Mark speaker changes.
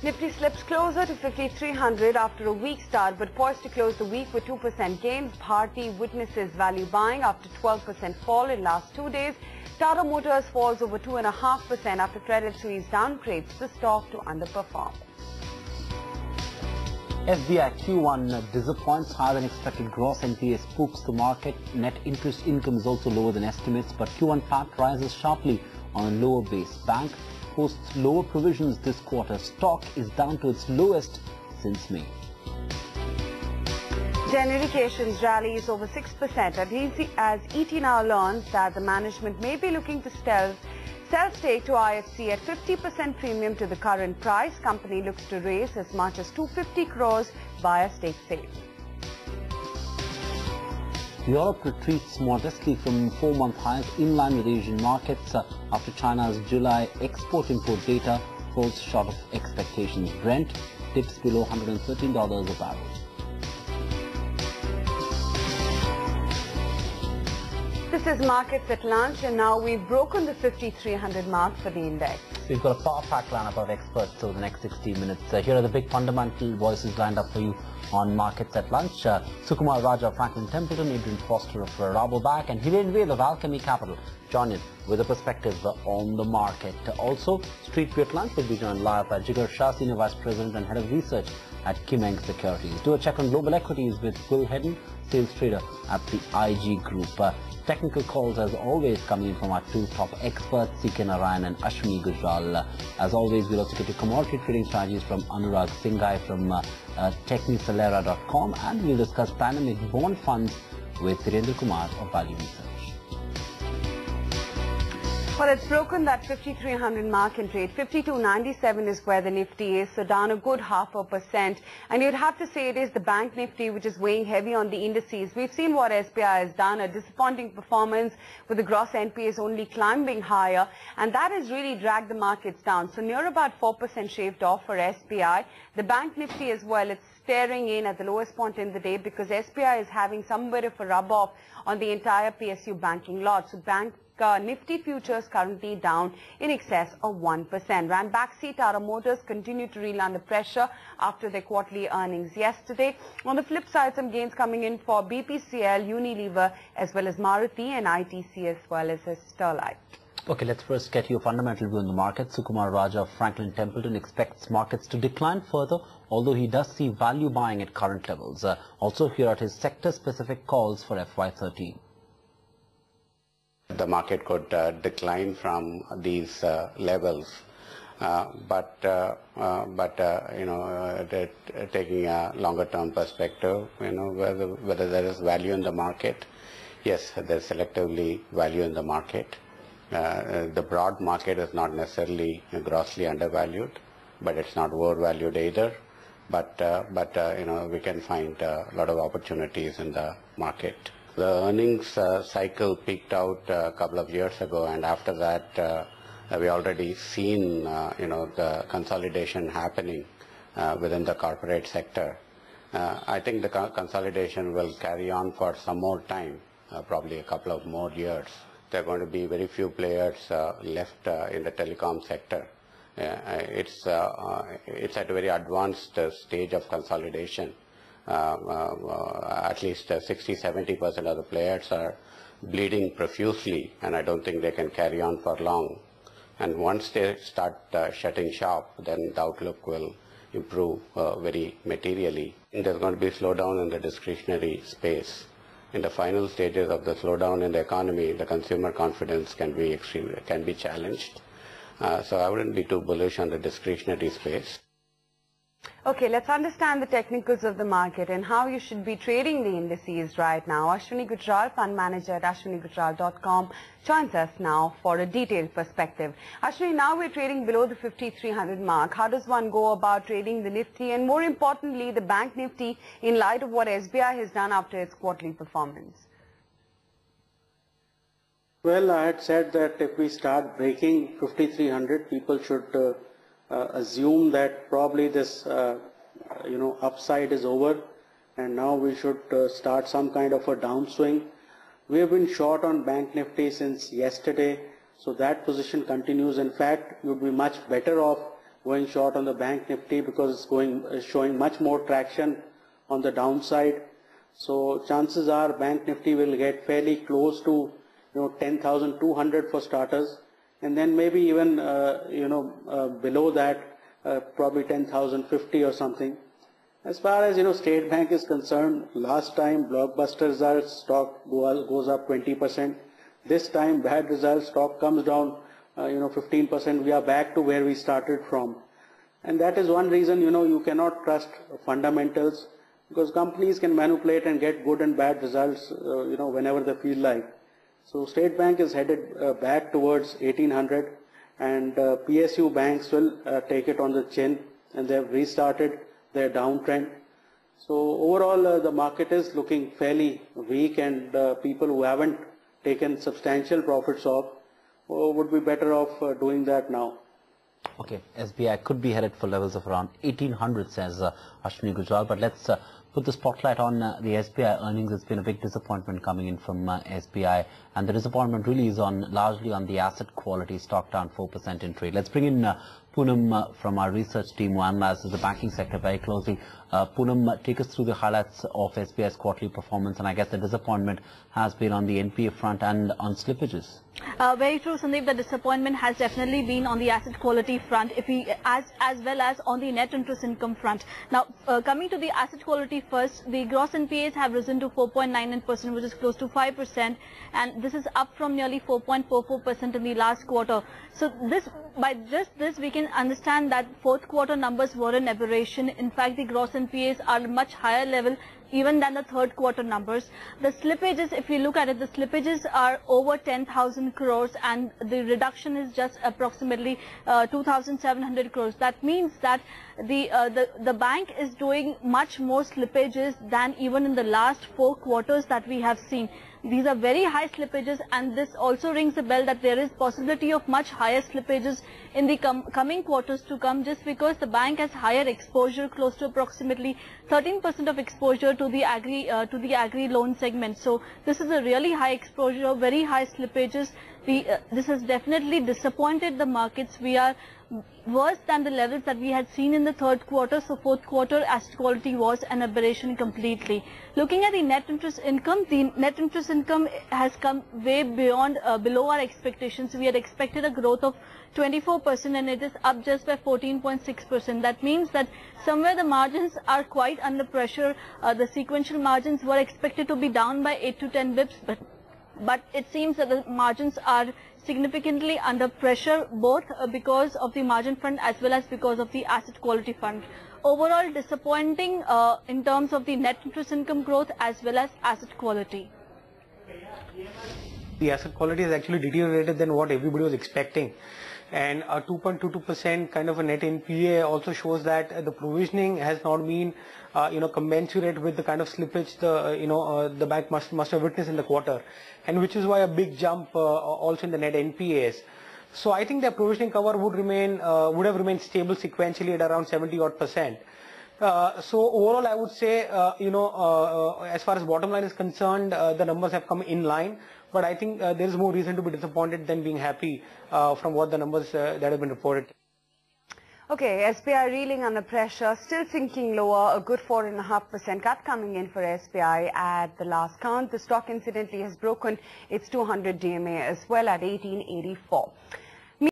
Speaker 1: Nifty slips closer to 5300 after a weak start, but poised to close the week with 2% gains. Bharti witnesses value buying after 12% fall in last 2 days. Tata Motors falls over 2.5% after Credit Suisse downgrades the stock to underperform.
Speaker 2: SBI Q1 disappoints. Higher than expected gross NPA spooks the market. Net interest income is also lower than estimates, but Q1 PAT rises sharply on a lower base. Bank posts lower provisions this quarter. Stock is down to its lowest since May.
Speaker 1: January Cations rallies over 6% as ET now learns that the management may be looking to sell stake to IFC at 50% premium to the current price. Company looks to raise as much as 250 crores via stake sale.
Speaker 2: Europe retreats modestly from 4-month highs in line with Asian markets after China's July export-import data falls short of expectations. Brent dips below $113 a barrel.
Speaker 1: This is markets at lunch, and now we've broken the 5300 mark for the index.
Speaker 2: We've got a power-packed lineup of experts over the next 60 minutes. Here are the big fundamental voices lined up for you on markets at lunch. Sukumar Raja of Franklin Templeton, Adrian Foster of Rabobank, and Hiren Ved of Alchemy Capital join in with a perspective on the market. Also, Street View at lunch will be joined live by Jigar Shah, Senior Vice President and Head of Research at Kimeng Securities. Do a check on global equities with Will Hedden, Sales Trader at the IG Group. Technical calls, as always, coming in from our two top experts, CK Narayan and Ashwini Gujral. As always, we'll also get your commodity trading strategies from Anurag Singhai from Technicelera.com, and we'll discuss pandemic bond funds with Virendra Kumar of Value Research.
Speaker 1: Well, it's broken that 5300 mark in trade. 5297 is where the Nifty is, so down a good 0.5%. And you'd have to say it is the Bank Nifty which is weighing heavy on the indices. We've seen what SBI has done, a disappointing performance with the gross NPAs only climbing higher, and that has really dragged the markets down. So near about 4% shaved off for SBI. The Bank Nifty as well, it's staring in at the lowest point in the day because SBI is having some bit of a rub-off on the entire PSU banking lot. So Nifty futures currently down in excess of 1%. Ranbaxy, Tata Motors continue to reel under pressure after their quarterly earnings yesterday. On the flip side, some gains coming in for BPCL, Unilever, as well as Maruti and ITC, as well as Sterlite.
Speaker 2: Okay, let's first get your fundamental view on the market. Sukumar Raja of Franklin Templeton expects markets to decline further, although he does see value buying at current levels. Also, here are his sector-specific calls for FY13.
Speaker 3: The market could decline from these levels, but taking a longer-term perspective, whether there is value in the market. Yes, there's selectively value in the market. The broad market is not necessarily grossly undervalued, but it's not overvalued either. But we can find a lot of opportunities in the market. The earnings cycle peaked out a couple of years ago, and after that, we already seen the consolidation happening within the corporate sector. I think the consolidation will carry on for some more time, probably a couple of more years. There are going to be very few players left in the telecom sector. It's at a very advanced stage of consolidation. At least 60–70% of the players are bleeding profusely, and I don't think they can carry on for long. And once they start shutting shop, then the outlook will improve very materially. And there's going to be a slowdown in the discretionary space. In the final stages of the slowdown in the economy, the consumer confidence can be challenged. So I wouldn't be too bullish on the discretionary space.
Speaker 1: Okay, let's understand the technicals of the market and how you should be trading the indices right now. Ashwini Gujral, fund manager at ashwinigujral.com, joins us now for a detailed perspective. Ashwini, now we're trading below the 5300 mark. How does one go about trading the Nifty and, more importantly, the Bank Nifty in light of what SBI has done after its quarterly performance?
Speaker 4: Well, I had said that if we start breaking 5300, people should assume that probably this upside is over, and now we should start some kind of a downswing. We have been short on Bank Nifty since yesterday, so that position continues. In fact, you would be much better off going short on the Bank Nifty because it's showing much more traction on the downside. So chances are Bank Nifty will get fairly close to 10,200 for starters, and then maybe even below that, probably 10,050 or something. As far as State Bank is concerned, last time blockbuster results, stock goes up 20%. This time bad results, stock comes down 15%. We are back to where we started from, and that is one reason you cannot trust fundamentals, because companies can manipulate and get good and bad results whenever they feel like. So State Bank is headed back towards 1800, and PSU banks will take it on the chin, and they have restarted their downtrend. So overall the market is looking fairly weak, and people who haven't taken substantial profits off would be better off doing that now.
Speaker 2: Okay, SBI could be headed for levels of around 1800, says Ashwini Gujral. But let's put the spotlight on the SBI earnings. It's been a big disappointment coming in from SBI, and the disappointment really is largely on the asset quality. Stock down 4% in trade. Let's bring in Poonam from our research team, who analyzes the banking sector very closely. Poonam, take us through the highlights of SBI's quarterly performance, and I guess the disappointment has been on the NPA front and on slippages.
Speaker 5: Very true, Sandeep. The disappointment has definitely been on the asset quality front, as well as on the net interest income front. Now, coming to the asset quality first, the gross NPAs have risen to 4.99%, which is close to 5%, and this is up from nearly 4.44% in the last quarter. So by just this, we can understand that fourth quarter numbers were an aberration. In fact, the gross NPAs are much higher level even than the third quarter numbers. The slippages, if you look at it, the slippages are over 10,000 crores, and the reduction is just approximately 2,700 crores. That means that the bank is doing much more slippages than even in the last 4 quarters that we have seen. These are very high slippages, and this also rings a bell that there is possibility of much higher slippages in the coming quarters to come, just because the bank has higher exposure, close to approximately 13% of exposure to the agri loan segment. So this is a really high exposure, very high slippages. This has definitely disappointed the markets. We are worse than the levels that we had seen in the third quarter. So fourth quarter asset quality was an aberration completely. Looking at the net interest income has come way below our expectations. We had expected a growth of 24%, and it is up just by 14.6%. That means that somewhere the margins are quite under pressure. The sequential margins were expected to be down by 8 to 10 bips, but it seems that the margins are significantly under pressure, both because of the margin front as well as because of the asset quality front. Overall disappointing in terms of the net interest income growth as well as asset quality.
Speaker 6: The asset quality has actually deteriorated than what everybody was expecting, and a 2.22% kind of a net NPA also shows that the provisioning has not been commensurate with the kind of slippage the bank must have witnessed in the quarter, and which is why a big jump also in the net NPAs. So I think the provisioning cover would have remained stable sequentially at around 70%. So overall, I would say as far as bottom line is concerned, the numbers have come in line. But I think there is more reason to be disappointed than being happy from what the numbers that have been reported.
Speaker 1: Okay, SBI reeling under pressure, still sinking lower, a good 4.5% cut coming in for SBI at the last count. The stock incidentally has broken its 200 DMA as well at 1884.